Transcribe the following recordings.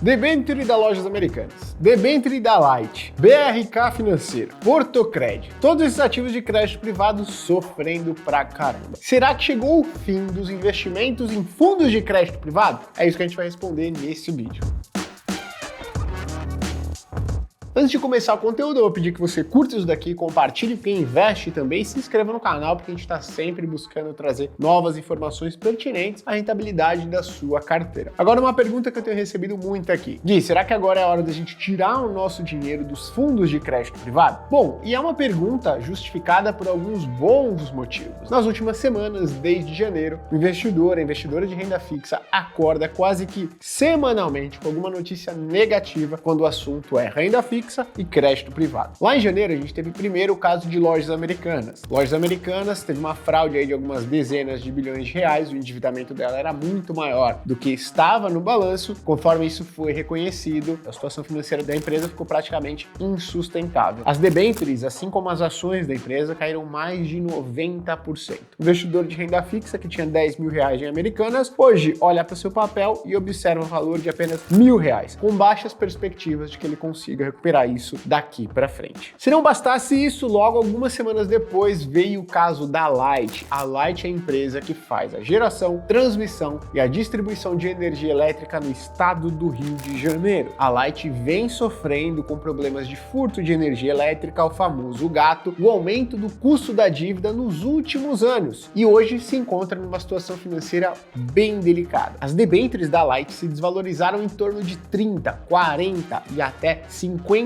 Debênture da Lojas Americanas, Debênture da Light, BRK Financeiro, Portocred, todos esses ativos de crédito privado sofrendo pra caramba. Será que chegou o fim dos investimentos em fundos de crédito privado? É isso que a gente vai responder nesse vídeo. Antes de começar o conteúdo, eu vou pedir que você curta isso daqui, compartilhe quem investe também e se inscreva no canal, porque a gente está sempre buscando trazer novas informações pertinentes à rentabilidade da sua carteira. Agora, uma pergunta que eu tenho recebido muito aqui. Gui, será que agora é a hora da gente tirar o nosso dinheiro dos fundos de crédito privado? Bom, e é uma pergunta justificada por alguns bons motivos. Nas últimas semanas, desde janeiro, o investidor, a investidora de renda fixa, acorda quase que semanalmente com alguma notícia negativa quando o assunto é renda fixa e crédito privado. Lá em janeiro, a gente teve primeiro o caso de Lojas Americanas. Lojas Americanas teve uma fraude aí de algumas dezenas de bilhões de reais, o endividamento dela era muito maior do que estava no balanço. Conforme isso foi reconhecido, a situação financeira da empresa ficou praticamente insustentável. As debêntures, assim como as ações da empresa, caíram mais de 90%. O investidor de renda fixa, que tinha 10 mil reais em Americanas, hoje olha para o seu papel e observa um valor de apenas R$1.000, com baixas perspectivas de que ele consiga recuperar isso daqui para frente. Se não bastasse isso, logo algumas semanas depois veio o caso da Light. A Light é a empresa que faz a geração, transmissão e a distribuição de energia elétrica no estado do Rio de Janeiro. A Light vem sofrendo com problemas de furto de energia elétrica, o famoso gato, o aumento do custo da dívida nos últimos anos e hoje se encontra numa situação financeira bem delicada. As debêntures da Light se desvalorizaram em torno de 30%, 40% e até 50%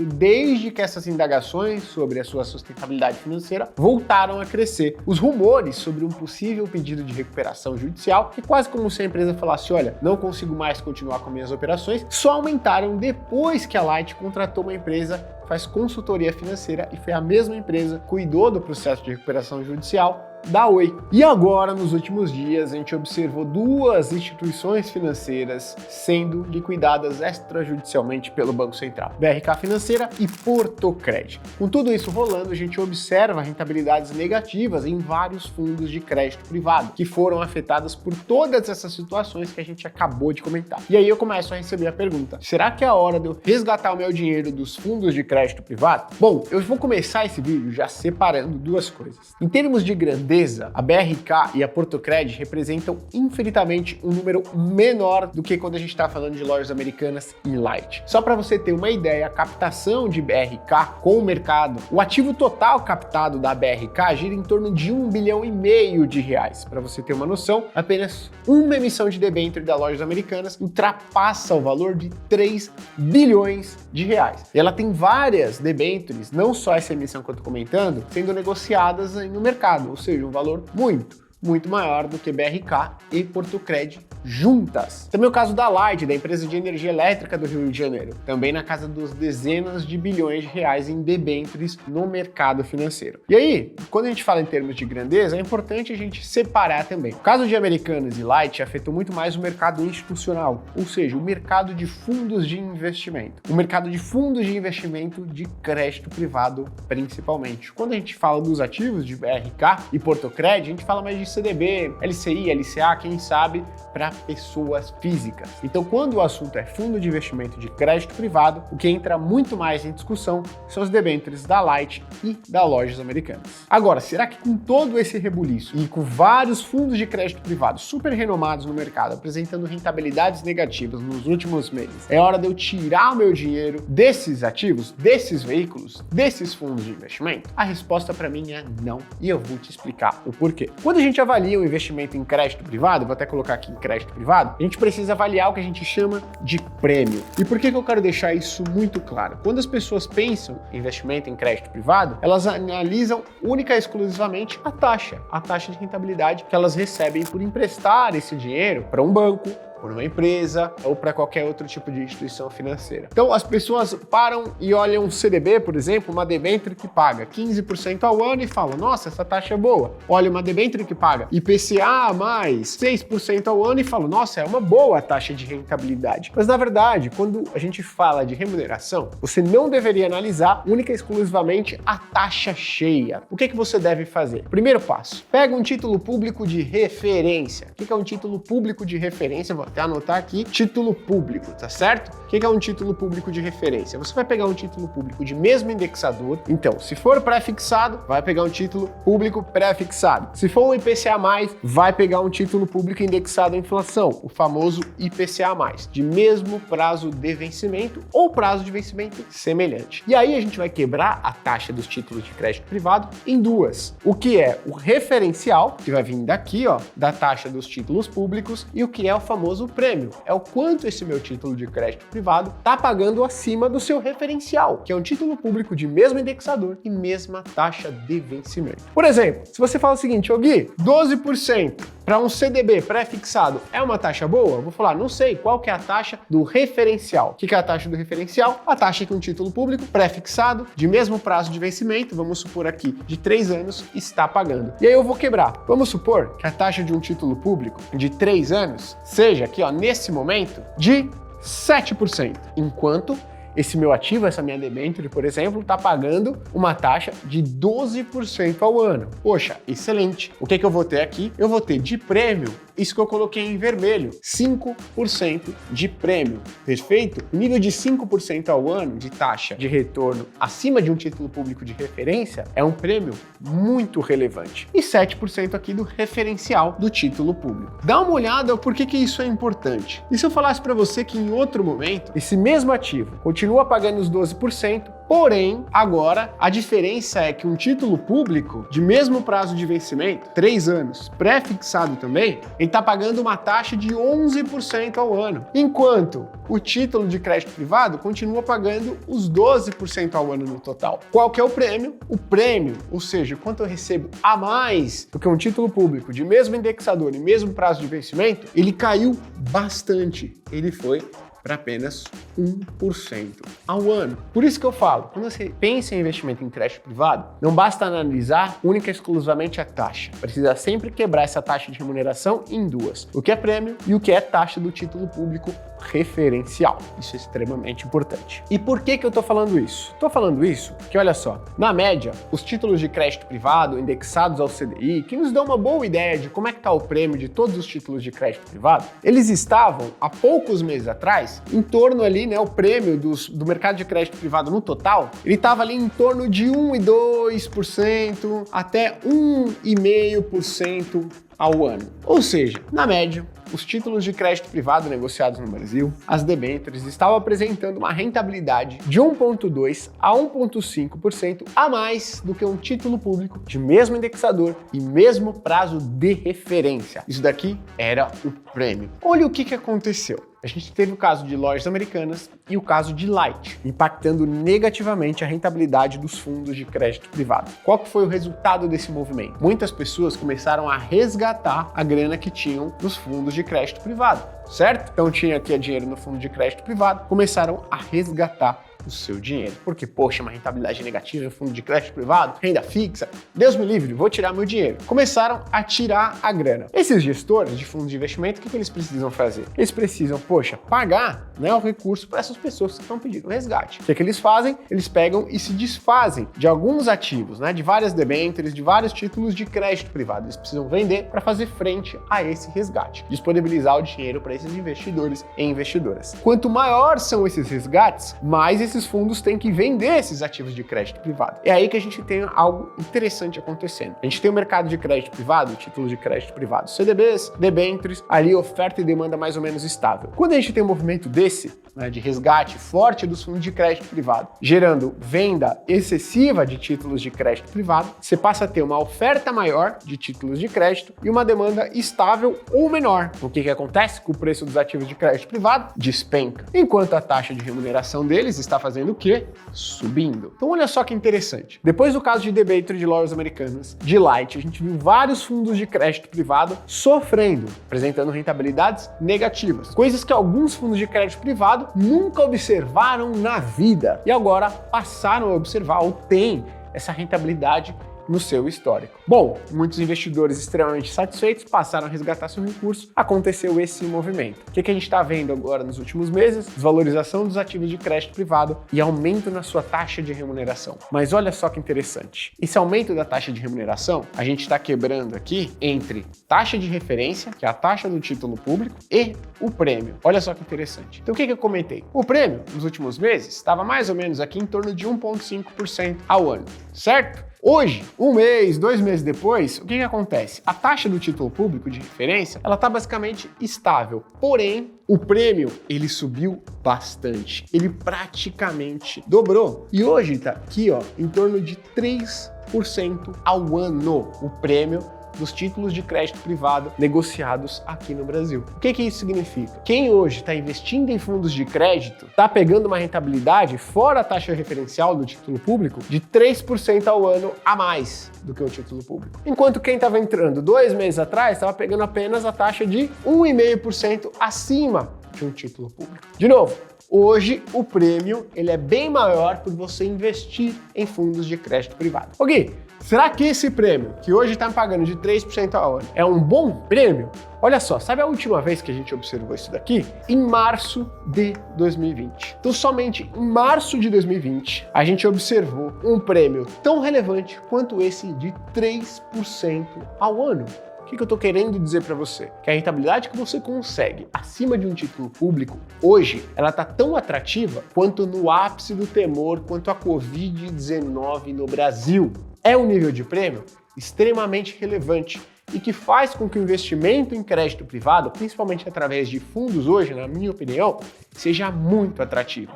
desde que essas indagações sobre a sua sustentabilidade financeira voltaram a crescer. Os rumores sobre um possível pedido de recuperação judicial, que quase como se a empresa falasse, olha, não consigo mais continuar com minhas operações, só aumentaram depois que a Light contratou uma empresa que faz consultoria financeira e foi a mesma empresa que cuidou do processo de recuperação judicial da Oi. E agora, nos últimos dias, a gente observou duas instituições financeiras sendo liquidadas extrajudicialmente pelo Banco Central, BRK Financeira e Portocred. Com tudo isso rolando, a gente observa rentabilidades negativas em vários fundos de crédito privado, que foram afetadas por todas essas situações que a gente acabou de comentar. E aí eu começo a receber a pergunta, será que é a hora de eu resgatar o meu dinheiro dos fundos de crédito privado? Bom, eu vou começar esse vídeo já separando duas coisas. Em termos de grandeza, a BRK e a Portocred representam infinitamente um número menor do que quando a gente está falando de Lojas Americanas e Light. Só para você ter uma ideia, a captação de BRK com o mercado, o ativo total captado da BRK gira em torno de R$1,5 bilhão de reais. Para você ter uma noção, apenas uma emissão de debênture da Lojas Americanas ultrapassa o valor de 3 bilhões de reais. E ela tem várias debêntures, não só essa emissão que eu estou comentando, sendo negociadas no mercado, ou seja, um valor muito maior do que BRK e Portocred juntas. Também o caso da Light, da empresa de energia elétrica do Rio de Janeiro, também na casa dos dezenas de bilhões de reais em debêntures no mercado financeiro. E aí, quando a gente fala em termos de grandeza, é importante a gente separar também. O caso de Americanas e Light afetou muito mais o mercado institucional, ou seja, o mercado de fundos de investimento. O mercado de fundos de investimento de crédito privado, principalmente. Quando a gente fala dos ativos de BRK e Portocred, a gente fala mais de CDB, LCI, LCA, quem sabe, para pessoas físicas. Então, quando o assunto é fundo de investimento de crédito privado, o que entra muito mais em discussão são os debêntures da Light e da Lojas Americanas. Agora, será que com todo esse rebuliço e com vários fundos de crédito privado super renomados no mercado, apresentando rentabilidades negativas nos últimos meses, é hora de eu tirar o meu dinheiro desses ativos, desses veículos, desses fundos de investimento? A resposta para mim é não, e eu vou te explicar o porquê. Quando a gente avalia o investimento em crédito privado, vou até colocar aqui em crédito privado, a gente precisa avaliar o que a gente chama de prêmio. E por que eu quero deixar isso muito claro? Quando as pessoas pensam em investimento em crédito privado, elas analisam única e exclusivamente a taxa de rentabilidade que elas recebem por emprestar esse dinheiro para um banco, por uma empresa ou para qualquer outro tipo de instituição financeira. Então as pessoas param e olham um CDB, por exemplo, uma debênture que paga 15% ao ano e falam, nossa, essa taxa é boa. Olha uma debênture que paga IPCA mais 6% ao ano e falam, nossa, é uma boa taxa de rentabilidade. Mas na verdade, quando a gente fala de remuneração, você não deveria analisar única e exclusivamente a taxa cheia. O que você deve fazer? Primeiro passo, pega um título público de referência. O que é um título público de referência? até anotar aqui, título público, tá certo? O que é um título público de referência? Você vai pegar um título público de mesmo indexador, então, se for pré-fixado, vai pegar um título público pré-fixado. Se for um IPCA+, vai pegar um título público indexado à inflação, o famoso IPCA+, de mesmo prazo de vencimento ou prazo de vencimento semelhante. E aí a gente vai quebrar a taxa dos títulos de crédito privado em duas. O que é o referencial, que vai vir daqui, ó, da taxa dos títulos públicos, e o que é o famoso prêmio. É o quanto esse meu título de crédito privado está pagando acima do seu referencial, que é um título público de mesmo indexador e mesma taxa de vencimento. Por exemplo, se você fala o seguinte, ô Gui, 12% para um CDB pré-fixado é uma taxa boa? Eu vou falar, não sei, qual que é a taxa do referencial? O que é a taxa do referencial? A taxa que um título público pré-fixado, de mesmo prazo de vencimento, vamos supor aqui, de 3 anos, está pagando. E aí eu vou quebrar. Vamos supor que a taxa de um título público de 3 anos seja aqui, ó, nesse momento, de 7%, enquanto esse meu ativo, essa minha debênture, por exemplo, está pagando uma taxa de 12% ao ano. Poxa, excelente. O que eu vou ter aqui? Eu vou ter de prêmio, isso que eu coloquei em vermelho, 5% de prêmio. Perfeito? O nível de 5% ao ano de taxa de retorno acima de um título público de referência é um prêmio muito relevante. E 7% aqui do referencial do título público. Dá uma olhada por que isso é importante. E se eu falasse para você que em outro momento, esse mesmo ativo continua pagando os 12%, porém, agora a diferença é que um título público de mesmo prazo de vencimento, 3 anos, pré-fixado também, ele está pagando uma taxa de 11% ao ano, enquanto o título de crédito privado continua pagando os 12% ao ano no total. Qual que é o prêmio? O prêmio, ou seja, quanto eu recebo a mais do que um título público de mesmo indexador e mesmo prazo de vencimento, ele caiu bastante. Ele foi para apenas 1% ao ano. Por isso que eu falo, quando você pensa em investimento em crédito privado, não basta analisar única e exclusivamente a taxa. Precisa sempre quebrar essa taxa de remuneração em duas. O que é prêmio e o que é taxa do título público referencial. Isso é extremamente importante. E por que eu estou falando isso? Estou falando isso porque, olha só, na média, os títulos de crédito privado indexados ao CDI, que nos dão uma boa ideia de como é que está o prêmio de todos os títulos de crédito privado, eles estavam, há poucos meses atrás, em torno ali, né, o prêmio do mercado de crédito privado no total, ele estava ali em torno de 1,2% até 1,5% ao ano. Ou seja, na média, os títulos de crédito privado negociados no Brasil, as debêntures, estavam apresentando uma rentabilidade de 1,2% a 1,5% a mais do que um título público de mesmo indexador e mesmo prazo de referência. Isso daqui era o prêmio. Olha o que aconteceu. A gente teve o caso de lojas americanas e o caso de Light, impactando negativamente a rentabilidade dos fundos de crédito privado. Qual que foi o resultado desse movimento? Muitas pessoas começaram a resgatar a grana que tinham nos fundos de crédito privado, certo? Então tinha aqui dinheiro no fundo de crédito privado, começaram a resgatar o seu dinheiro. Porque, poxa, uma rentabilidade negativa em fundo de crédito privado, renda fixa, Deus me livre, vou tirar meu dinheiro. Começaram a tirar a grana. Esses gestores de fundos de investimento, o que eles precisam fazer? Eles precisam, poxa, pagar, né, o recurso para essas pessoas que estão pedindo resgate. O que eles fazem? Eles pegam e se desfazem de alguns ativos, né, de várias debêntures, de vários títulos de crédito privado. Eles precisam vender para fazer frente a esse resgate, disponibilizar o dinheiro para esses investidores e investidoras. Quanto maior são esses resgates, mais esses fundos têm que vender esses ativos de crédito privado. É aí que a gente tem algo interessante acontecendo. A gente tem o mercado de crédito privado, títulos de crédito privado, CDBs, debêntures, ali oferta e demanda mais ou menos estável. Quando a gente tem um movimento desse, né, de resgate forte dos fundos de crédito privado, gerando venda excessiva de títulos de crédito privado, você passa a ter uma oferta maior de títulos de crédito e uma demanda estável ou menor. O que acontece com o preço dos ativos de crédito privado? Despenca. Enquanto a taxa de remuneração deles está fazendo o quê? Subindo. Então olha só que interessante. Depois do caso de debênture de lojas americanas, de Light, a gente viu vários fundos de crédito privado sofrendo, apresentando rentabilidades negativas. Coisas que alguns fundos de crédito privado nunca observaram na vida e agora passaram a observar ou têm essa rentabilidade no seu histórico. Bom, muitos investidores extremamente satisfeitos passaram a resgatar seu recurso, aconteceu esse movimento. O que a gente está vendo agora nos últimos meses? Desvalorização dos ativos de crédito privado e aumento na sua taxa de remuneração. Mas olha só que interessante, esse aumento da taxa de remuneração, a gente está quebrando aqui entre taxa de referência, que é a taxa do título público, e o prêmio. Olha só que interessante. Então o que eu comentei? O prêmio, nos últimos meses, estava mais ou menos aqui em torno de 1,5% ao ano, certo? Hoje, um mês, 2 meses depois, o que acontece? A taxa do título público de referência, ela está basicamente estável, porém, o prêmio, ele subiu bastante, ele praticamente dobrou. E hoje está aqui, ó, em torno de 3% ao ano, o prêmio dos títulos de crédito privado negociados aqui no Brasil. O que isso significa? Quem hoje está investindo em fundos de crédito está pegando uma rentabilidade fora a taxa referencial do título público de 3% ao ano a mais do que o título público. Enquanto quem estava entrando 2 meses atrás estava pegando apenas a taxa de 1,5% acima de um título público. De novo, hoje o prêmio ele é bem maior por você investir em fundos de crédito privado. Ok, será que esse prêmio, que hoje está pagando de 3% ao ano, é um bom prêmio? Olha só, sabe a última vez que a gente observou isso daqui? Em março de 2020. Então, somente em março de 2020, a gente observou um prêmio tão relevante quanto esse de 3% ao ano. O que eu estou querendo dizer para você? Que a rentabilidade que você consegue acima de um título público, hoje, ela está tão atrativa quanto no ápice do temor quanto a Covid-19 no Brasil. É um nível de prêmio extremamente relevante e que faz com que o investimento em crédito privado, principalmente através de fundos hoje, na minha opinião, seja muito atrativo.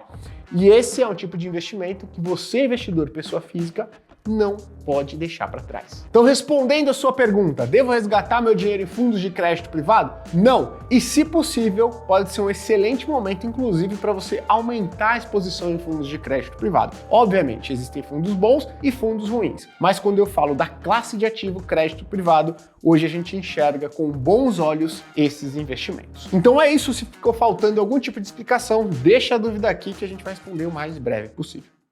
E esse é um tipo de investimento que você, investidor, pessoa física, não pode deixar para trás. Então, respondendo a sua pergunta, devo resgatar meu dinheiro em fundos de crédito privado? Não. E se possível, pode ser um excelente momento, inclusive, para você aumentar a exposição em fundos de crédito privado. Obviamente, existem fundos bons e fundos ruins, mas quando eu falo da classe de ativo crédito privado, hoje a gente enxerga com bons olhos esses investimentos. Então é isso, se ficou faltando algum tipo de explicação, deixa a dúvida aqui que a gente vai responder o mais breve possível.